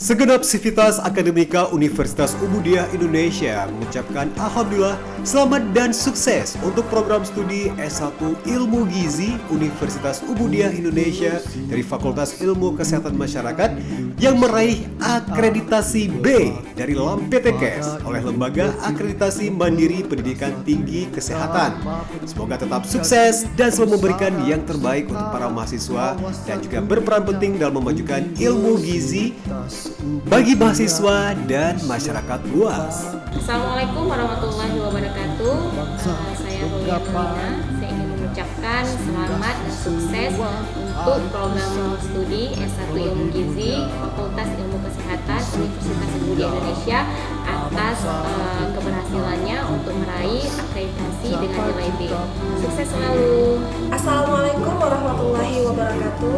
Segenap sivitas akademika Universitas Umudiah Indonesia mengucapkan Alhamdulillah, selamat dan sukses untuk program studi S1 Ilmu Gizi Universitas Umudiah Indonesia dari Fakultas Ilmu Kesehatan Masyarakat yang meraih akreditasi B dari LAMPTKS oleh Lembaga Akreditasi Mandiri Pendidikan Tinggi Kesehatan. Semoga tetap sukses dan selalu memberikan yang terbaik untuk para mahasiswa dan juga berperan penting dalam memajukan ilmu gizi bagi mahasiswa dan masyarakat luas. Assalamualaikum warahmatullahi wabarakatuh. Saya Rolia Nurina. Saya ingin mengucapkan selamat dan sukses untuk program studi S1 Ilmu Gizi Fakultas Ilmu Kesehatan Universitas Umudiah Indonesia atas keberhasilannya untuk meraih akreditasi dengan nilai B. Sukses selalu. Assalamualaikum warahmatullahi wabarakatuh.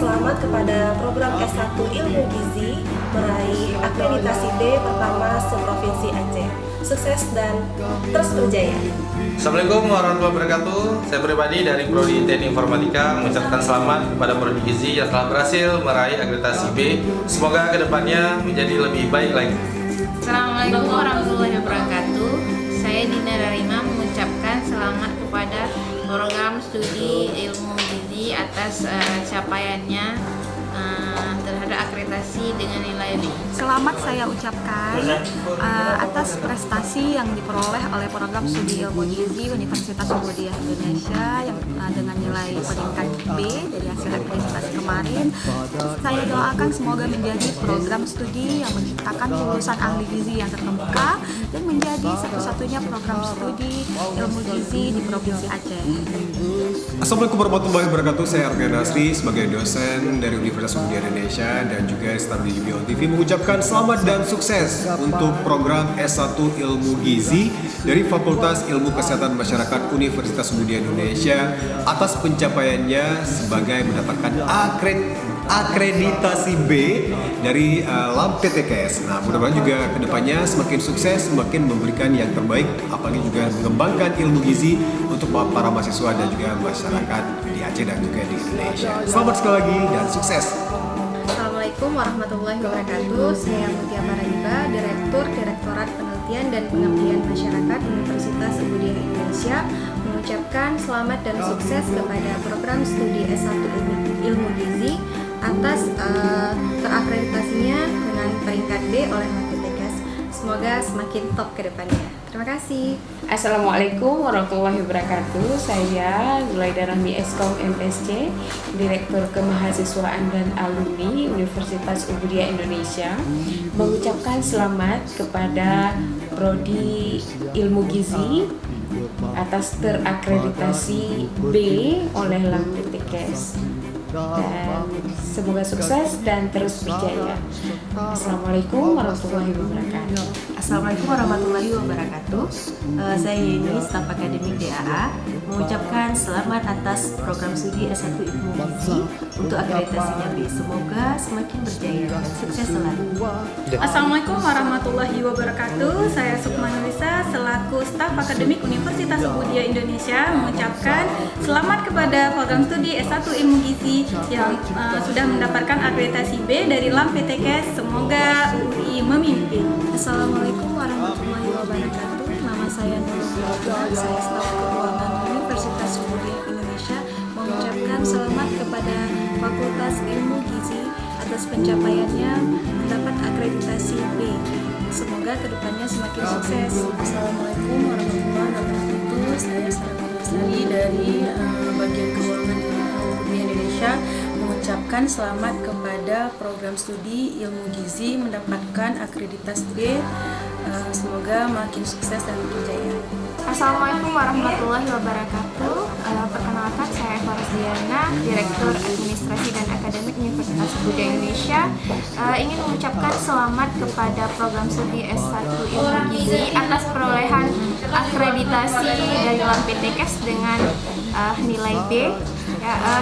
Selamat kepada program S1 Ilmu Gizi meraih akreditasi B pertama seprovinsi Aceh. Sukses dan terus berjaya. Assalamualaikum warahmatullahi wabarakatuh. Saya pribadi dari Prodi Teknik Informatika mengucapkan selamat kepada Prodi Gizi yang telah berhasil meraih akreditasi B. Semoga kedepannya menjadi lebih baik lagi. Assalamualaikum warahmatullahi wabarakatuh. Saya Dina Darima mengucapkan selamat kepada program studi ilmu gizi atas capaiannya terhadap akreditasi dengan nilai B. Selamat saya ucapkan atas prestasi yang diperoleh oleh program studi ilmu gizi Universitas Umudiah Indonesia yang dengan nilai peringkat B dari hasil akreditasi kemarin. Saya doakan semoga menjadi program studi yang menciptakan lulusan ahli gizi yang terkemuka dan menjadi satu-satunya program studi ilmu gizi di Provinsi Aceh. Assalamualaikum warahmatullahi wabarakatuh. Saya Arga Nasri sebagai dosen dari Universitas Umudiah Indonesia dan juga staf di Beyond TV mengucapkan selamat dan sukses untuk program S1 Ilmu Gizi dari Fakultas Ilmu Kesehatan Masyarakat Universitas Umudiah Indonesia atas pencapaiannya sebagai mendapatkan akreditasi B dari LAMPTKS. Nah, mudah-mudahan juga kedepannya semakin sukses, semakin memberikan yang terbaik, apalagi juga mengembangkan ilmu gizi untuk para mahasiswa dan juga masyarakat di Aceh dan juga di Indonesia. Selamat sekali lagi dan sukses. Assalamualaikum warahmatullahi wabarakatuh. Saya Mutia Paraiba, Direktorat Penelitian dan Pengabdian Masyarakat Universitas Umudiah Indonesia mengucapkan selamat dan sukses kepada program studi S1 Ilmu Gizi atas terakreditasinya dengan peringkat B oleh LAMPTKS. Semoga semakin top ke depannya. Terima kasih. Assalamualaikum warahmatullahi wabarakatuh. Saya Zulaida Rahmi Eskom MSc, Direktur Kemahasiswaan dan Alumni Universitas Umudiah Indonesia, mengucapkan selamat kepada Prodi Ilmu Gizi atas terakreditasi B oleh LAMPTKS. Dan semoga sukses dan terus berjaya. Assalamualaikum warahmatullahi wabarakatuh. Assalamualaikum warahmatullahi wabarakatuh. Saya Yeni, staf akademik DAA, mengucapkan selamat atas program studi S1 Ilmu Gizi untuk akreditasinya B. Semoga semakin berjaya dan sukses selalu. Assalamualaikum warahmatullahi wabarakatuh. Saya Sukma Nurisa selaku staf akademik Universitas Umudiah Indonesia mengucapkan selamat kepada program studi S1 Ilmu Gizi yang sudah mendapatkan akreditasi B dari LAMPTKS. Semoga UI memimpin. Assalamualaikum warahmatullahi wabarakatuh. Nama saya Nurul Huda. Saya staf keuangan Universitas Umudiah Indonesia mengucapkan selamat kepada Fakultas Ilmu Gizi atas pencapaiannya mendapat akreditasi B. Semoga kedepannya semakin sukses. Assalamualaikum warahmatullahi wabarakatuh. Saya Sarah Basari dari bagian keuangan Indonesia mengucapkan selamat kepada program studi ilmu gizi mendapatkan akreditasi B. Semoga makin sukses dan berjaya. Assalamualaikum warahmatullahi wabarakatuh. Perkenalkan, saya Eva Rosdiana, Direktur Administrasi dan Akademik Universitas Umudiah Indonesia. Ingin mengucapkan selamat kepada program studi S1 Ilmu Gizi atas perolehan akreditasi dari LAMPTKS dengan nilai B.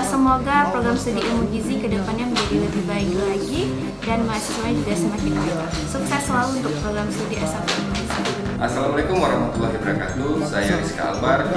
Semoga program studi ilmu gizi kedepannya menjadi lebih baik lagi dan mahasiswanya juga semakin baik. Sukses selalu untuk program studi S1 Ilmu Gizi. Assalamualaikum warahmatullahi wabarakatuh. Saya Rizka Albar,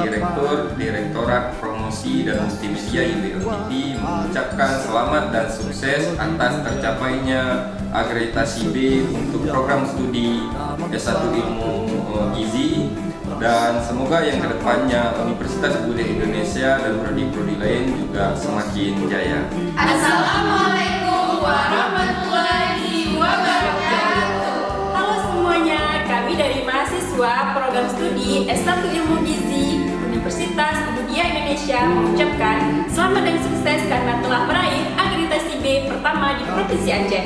Direktorat Promosi dan Multimedia IBLTV mengucapkan selamat dan sukses atas tercapainya akreditasi B untuk program studi S1 Ilmu Gizi, dan semoga yang kedepannya Universitas Budaya Indonesia dan prodi-prodi lain juga semakin jaya. Assalamualaikum warahmatullahi wabarakatuh. Halo semuanya, kami dari mahasiswa program studi S1 Ilmu Gizi Universitas Budaya Indonesia mengucapkan selamat dan sukses karena telah meraih akreditasi B pertama di Provinsi Aceh.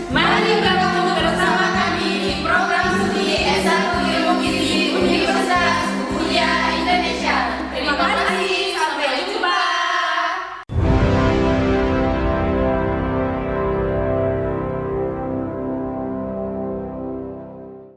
Mari bergabung bersama kami di program studi S1